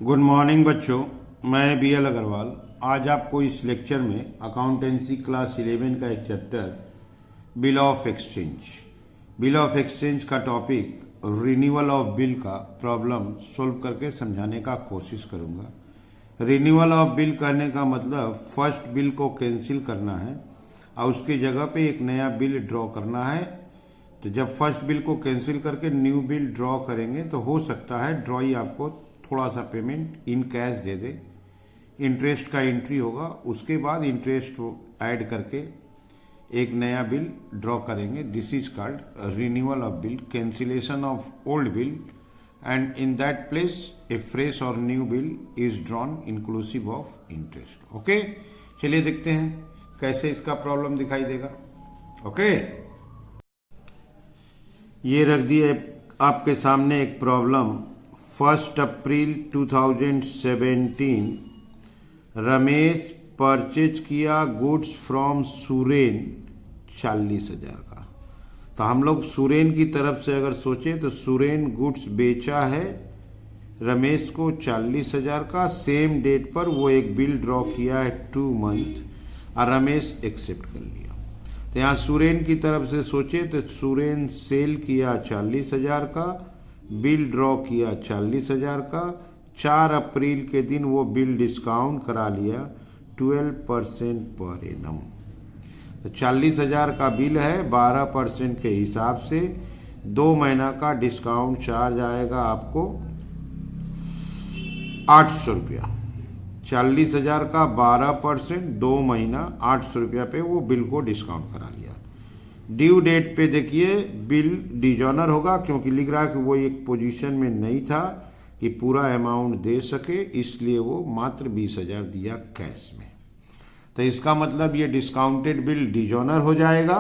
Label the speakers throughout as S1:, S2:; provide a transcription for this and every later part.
S1: Good morning बच्चों, मैं BL Agarwal आज आपको इस लेक्चर में अकाउंटेंसी क्लास 11 का एक चैप्टर बिल ऑफ एक्सचेंज का टॉपिक रिन्यूअल ऑफ बिल का प्रॉब्लम सोल्व करके समझाने का कोशिश करूंगा। रिन्यूअल ऑफ बिल करने का मतलब फर्स्ट बिल को कैंसिल करना है और उसकी जगह पे एक नया बिल ड्रॉ करना है। तो जब फर्स्ट बिल को कैंसिल करके न्यू बिल ड्रॉ करेंगे तो हो सकता है ड्रॉई आपको थोड़ा सा पेमेंट इन कैश दे दे। इंटरेस्ट का एंट्री होगा, उसके बाद इंटरेस्ट ऐड करके एक नया बिल ड्रॉ करेंगे। This is called renewal of bill, cancellation of old bill, and in that place a fresh और new bill is drawn inclusive of interest. Okay, चलिए देखते हैं कैसे इसका प्रॉब्लम दिखाई देगा। ओके, ये रख दिए आपके सामने एक प्रॉब्लम। 1 अप्रैल 2017 रमेश परचेज किया गुड्स फ्रॉम सुरेन 40,000 का। तो हम लोग सुरेन की तरफ से अगर सोचें तो सुरेन गुड्स बेचा है रमेश को 40,000 का। सेम डेट पर वो एक बिल ड्रॉ किया है 2 मंथ और रमेश एक्सेप्ट कर लिया। तो यहाँ सुरेन की तरफ से सोचे तो सुरेन सेल किया 40,000 का, बिल ड्रॉ किया 40,000 का। 4 अप्रैल के दिन वो बिल डिस्काउंट करा लिया 12% पर एनम। तो 40,000 का बिल है, 12% के हिसाब से 2 महीना का डिस्काउंट चार्ज आएगा आपको 800 रुपया। 40,000 का 12%, 2 महीना 800 रुपया पे वो बिल को डिस्काउंट करा लिया। ड्यू डेट पे देखिए बिल डिजॉनर होगा, क्योंकि लिख रहा है कि वो एक पोजीशन में नहीं था कि पूरा अमाउंट दे सके, इसलिए वो मात्र 20,000 दिया कैश में। तो इसका मतलब ये डिस्काउंटेड बिल डिजॉनर हो जाएगा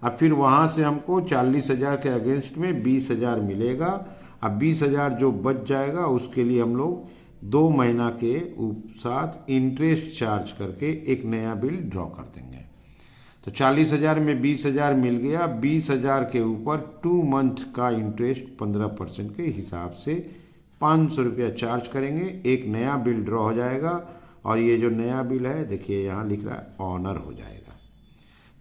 S1: और फिर वहाँ से हमको 40,000 के अगेंस्ट में 20,000 मिलेगा। अब 20,000 जो बच जाएगा उसके लिए हम लोग 2 महीना के साथ इंटरेस्ट चार्ज करके एक नया बिल ड्रॉ कर देंगे। तो 40,000 में 20,000 मिल गया। 20,000 के ऊपर 2 मंथ का इंटरेस्ट 15% के हिसाब से 500 रुपया चार्ज करेंगे। एक नया बिल ड्रॉ हो जाएगा और ये जो नया बिल है देखिए यहाँ लिख रहा है ऑनर हो जाएगा।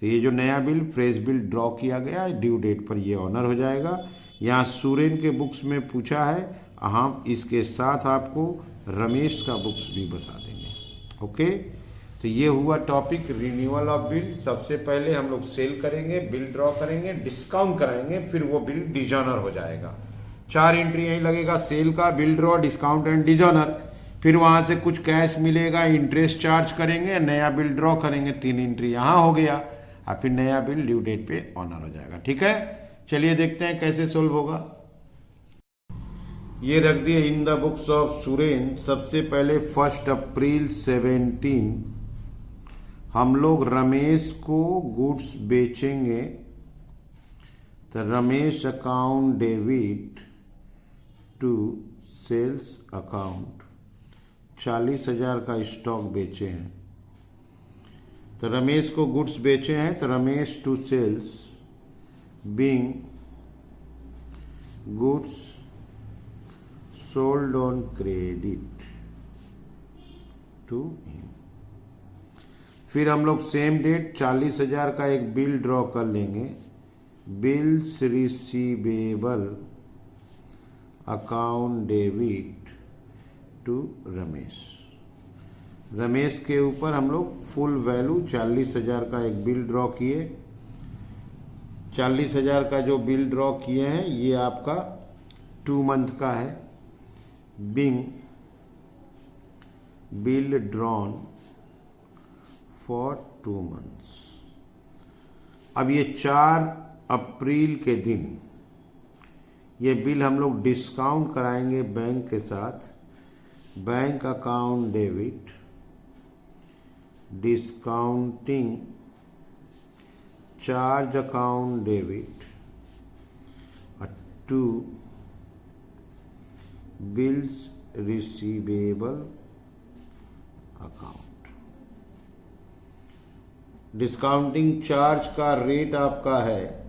S1: तो ये जो नया बिल फ्रेश बिल ड्रॉ किया गया ड्यू डेट पर ये ऑनर हो जाएगा। यहाँ सुरेन के बुक्स में पूछा है, हम इसके साथ आपको रमेश का बुक्स भी बता देंगे। ओके, तो ये हुआ टॉपिक रिन्यूअल ऑफ बिल। सबसे पहले हम लोग सेल करेंगे, बिल ड्रॉ करेंगे, डिस्काउंट कराएंगे, फिर वो बिल डिजॉनर हो जाएगा। 4 एंट्री यही लगेगा, सेल का, bill draw, discount and dishonoured. फिर वहां से कुछ कैश मिलेगा, इंटरेस्ट चार्ज करेंगे, नया बिल ड्रॉ करेंगे, 3 एंट्री यहाँ हो गया और फिर नया बिल ड्यू डेट पे ऑनर हो जाएगा। ठीक है, चलिए देखते हैं कैसे सोल्व होगा। ये रख दिए इन द बुक्स ऑफ सुरेन। सबसे पहले 1 अप्रैल 17 हम लोग रमेश को गुड्स बेचेंगे। तो Ramesh account debit to sales account 40,000 का स्टॉक बेचे हैं। तो रमेश को गुड्स बेचे हैं तो Ramesh to sales being goods sold on credit to him. फिर हम लोग सेम डेट 40,000 का एक बिल ड्रॉ कर लेंगे। Bills receivable account debit to Ramesh. Ramesh के ऊपर हम लोग फुल वैल्यू 40,000 का एक बिल ड्रॉ किए। 40,000 का जो बिल ड्रॉ किए हैं ये आपका 2 मंथ का है। Being bill drawn for 2 months. अब ये 4 अप्रैल के दिन ये बिल हम लोग डिस्काउंट कराएंगे बैंक के साथ। Bank account debit discounting charge account debit to bills receivable account. Discounting charge का रेट आपका है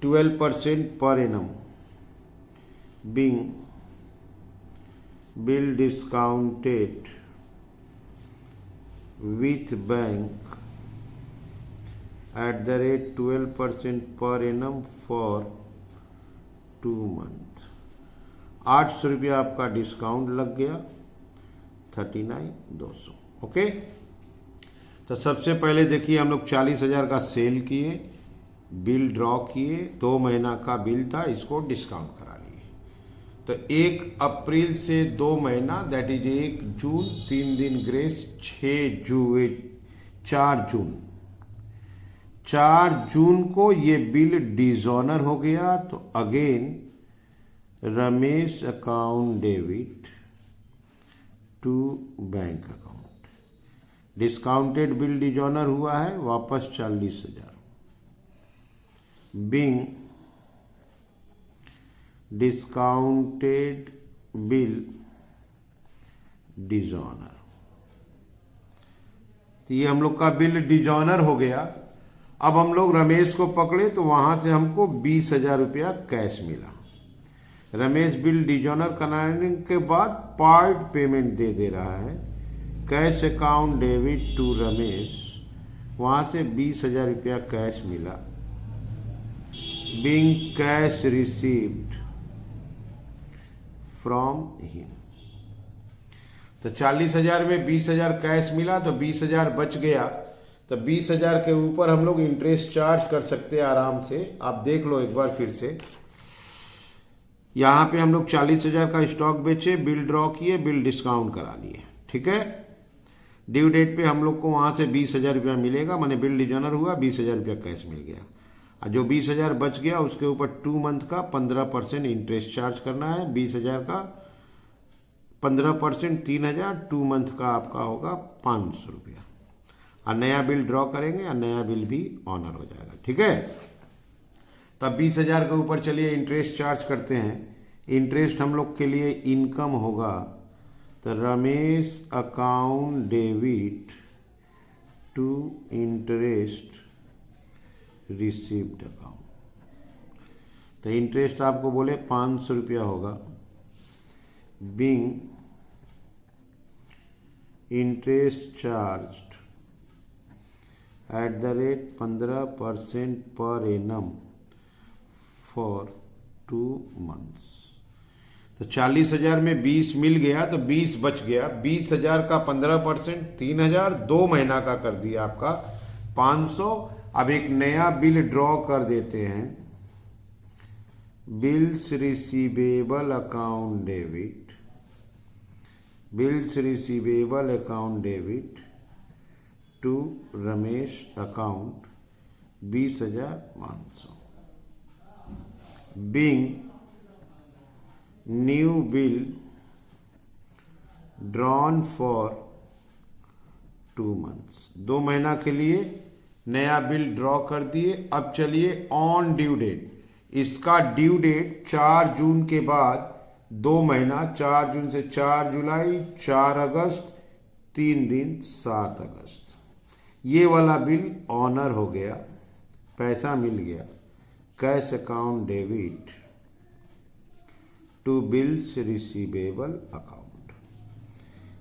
S1: 12% per annum, being bill discounted with bank at the rate 12% per annum for 2 month। 800 रुपया आपका डिस्काउंट लग गया, 39,200। ओके, तो सबसे पहले देखिए हम लोग 40,000 का सेल किए, बिल ड्रॉ किए, 2 महीना का बिल था, इसको डिस्काउंट करा लिए। तो 1 अप्रैल से 2 महीना, दैट इज 1 जून, 3 दिन ग्रेस, 4 जून को ये बिल डिजॉनर हो गया। तो again Ramesh account debit to bank account, discounted bill dishonour हुआ है, वापस 40,000। बिंग डिस्काउंटेड बिल डिजॉनर, तो ये हम लोग का बिल डिजॉनर हो गया। अब हम लोग रमेश को पकड़े तो वहां से हमको 20,000 रुपया कैश मिला। रमेश बिल डिजॉनर कराने के बाद पार्ट पेमेंट दे रहा है, cash account debit to Ramesh, वहां से 20,000 रुपया कैश मिला। Being cash received from him, तो 40,000 में 20,000 कैश मिला, तो 20,000 बच गया। तो 20,000 के ऊपर हम लोग इंटरेस्ट चार्ज कर सकते हैं आराम से। आप देख लो एक बार फिर से, यहां पे हम लोग 40,000 का स्टॉक बेचे, बिल ड्रॉ किए, बिल डिस्काउंट करा लिए, ठीक है। ड्यू डेट पे हम लोग को वहां से 20,000 रुपया मिलेगा, माने बिल डिजॉनर हुआ, 20,000 रुपया कैश मिल गया। और जो 20,000 बच गया उसके ऊपर 2 मंथ का 15% इंटरेस्ट चार्ज करना है। 20,000 का 15% 3,000, 2 मंथ का आपका होगा 500 रुपया। और नया बिल ड्रॉ करेंगे और नया बिल भी ऑनर हो जाएगा, ठीक है। तब 20,000 के ऊपर चलिए इंटरेस्ट चार्ज करते हैं। इंटरेस्ट हम लोग के लिए इनकम होगा, तो Ramesh account debit to interest received account, तो इंटरेस्ट आपको बोले 500 रुपया होगा। Being interest charged at the rate 15% per annum for 2 months। तो 40,000 में 20 मिल गया, तो 20 बच गया। 20,000 का 15% 3,000, 2 महीना का कर दिया आपका 500। अब एक नया बिल ड्रॉ कर देते हैं, bills receivable account debit, bills receivable account debit to Ramesh account 20,500। Being new bill drawn for 2 months, 2 महीना के लिए नया बिल ड्रॉ कर दिए। अब चलिए ऑन ड्यू डेट, इसका ड्यू डेट 4 जून के बाद 2 महीना, 4 जून से 4 जुलाई, 4 अगस्त, 3 दिन 7 अगस्त। ये वाला बिल ऑनर हो गया, पैसा मिल गया। Cash account debit to bills receivable account,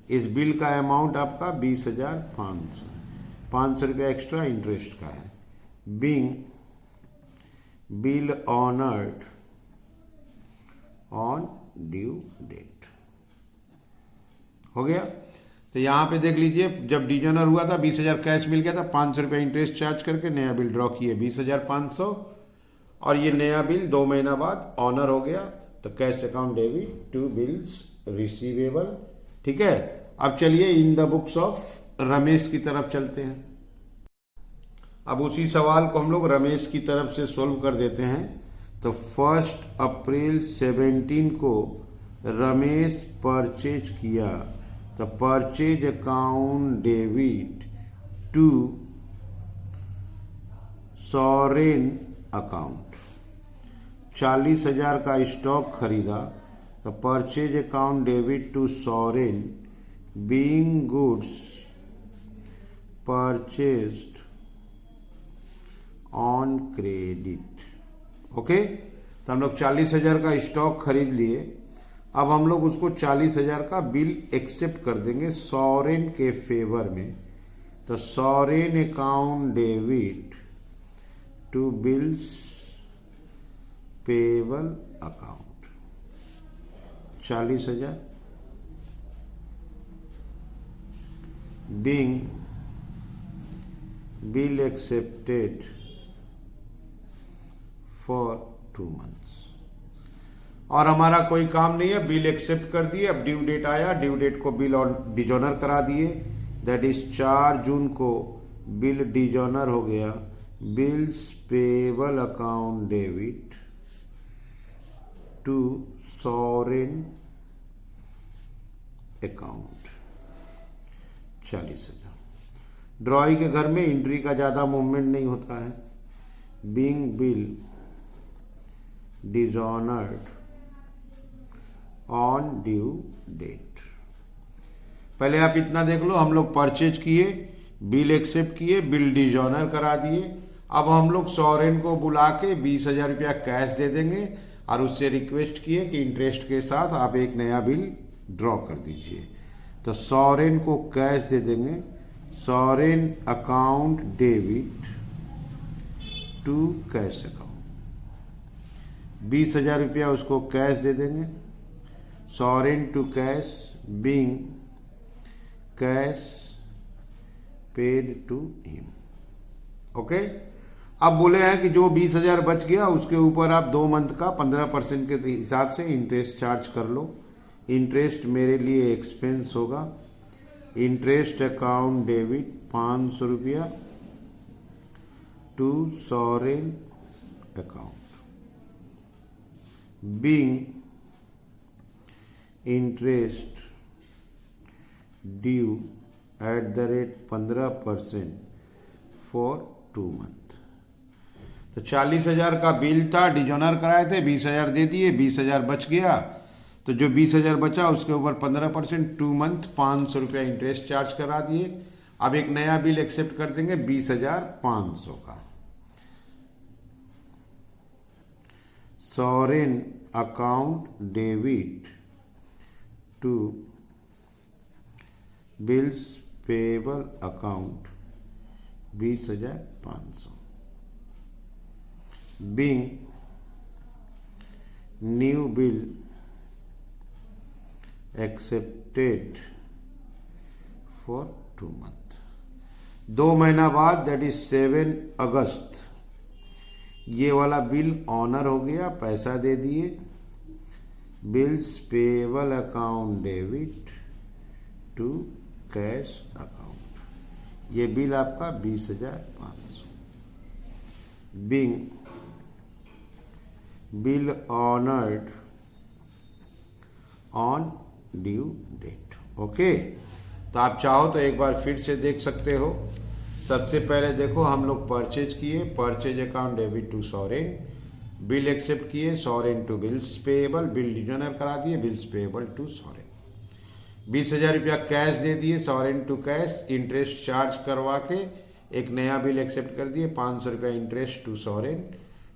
S1: इस बिल का अमाउंट आपका 20,500, 500 रुपया एक्स्ट्रा इंटरेस्ट का है। Being bill honoured on due date, हो गया। तो यहाँ पे देख लीजिए, जब डिजॉनर हुआ था 20,000 कैश मिल गया था, 500 रुपया इंटरेस्ट चार्ज करके नया बिल ड्रॉ किए 20,500, और ये नया बिल 2 महीना बाद ऑनर हो गया। तो cash account debit to bills receivable, ठीक है। अब चलिए in the books of Ramesh की तरफ चलते हैं। अब उसी सवाल को हम लोग रमेश की तरफ से सोल्व कर देते हैं। तो 1 अप्रैल 17 को रमेश परचेज किया, तो purchase account debit to Soren account, 40,000 का स्टॉक खरीदा, तो purchase account debit to Soren being goods purchased on credit, okay. तो हम लोग 40,000 का स्टॉक खरीद लिए, अब हम लोग उसको 40,000 का बिल एक्सेप्ट कर देंगे सॉरेन के फेवर में। तो Soren account debit to bills payable account 40,000 being bill accepted for 2 months। और हमारा कोई काम नहीं है, बिल एक्सेप्ट कर दिए। अब ड्यू डेट आया, ड्यू डेट को बिल और डिजोनर करा दिए। दैट इज 4 जून को बिल डिजोनर हो गया। Bills payable account debit to Soren account 40,000। Drawee के घर में एंट्री का ज़्यादा मूवमेंट नहीं होता है। Being bill dishonoured on due date. पहले आप इतना देख लो, हम लोग परचेज किए, बिल एक्सेप्ट किए, बिल डिजॉनर करा दिए। अब हम लोग सॉरेन को बुला के 20,000 रुपया कैश दे देंगे और उससे रिक्वेस्ट किए कि इंटरेस्ट के साथ आप एक नया बिल ड्रॉ कर दीजिए। तो सॉरेन को कैश दे देंगे। Soren account debit to cash account 20,000 रुपया उसको कैश दे देंगे। Soren to cash being cash paid to him. Okay. अब बोले हैं कि जो 20,000 बच गया उसके ऊपर आप 2 मंथ का 15% के हिसाब से इंटरेस्ट चार्ज कर लो। इंटरेस्ट मेरे लिए एक्सपेंस होगा। इंटरेस्ट अकाउंट डेबिट 500 रुपया to Soren account being interest due at the rate 15% for 2 month. तो 40,000 का बिल था, डिजोनर कराए थे, 20,000 दे दिए, 20,000 बच गया। तो जो 20,000 बचा उसके ऊपर 15% 2 मंथ 500 रुपया इंटरेस्ट चार्ज करा दिए। अब एक नया बिल एक्सेप्ट कर देंगे 20,500 का। Soren account debit to bills payable account 20,500 being new bill accepted for 2 month. 2 महीना बाद दैट इज 7 अगस्त ये वाला बिल ऑनर हो गया, पैसा दे दिए। Bills payable account debit to cash account. ये बिल आपका 20,500 being bill honoured on due date. Okay. तो आप चाहो तो एक बार फिर से देख सकते हो। सबसे पहले देखो, हम लोग परचेज किए, purchase account debit to Soren, bill accept किए, Soren to bills payable, bill dishonour करा दिए, बिल्स पेएबल टू सॉरेन। 20,000 रुपया कैश दे दिए, सॉरेन टू कैश, इंटरेस्ट चार्ज करवा के एक नया बिल एक्सेप्ट कर दिए, 500 रुपया इंटरेस्ट टू सॉरेन,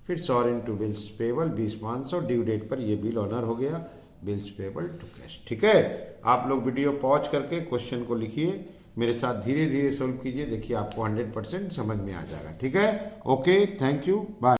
S1: फिर Soren to bills payable 20,500, due date पर ये बिल ऑनर हो गया, बिल्स पेएबल टू कैश। ठीक है। आप लोग वीडियो पॉज करके क्वेश्चन को लिखिए, मेरे साथ धीरे धीरे सोल्व कीजिए, देखिए आपको 100% समझ में आ जाएगा। ठीक है। Okay, thank you, bye.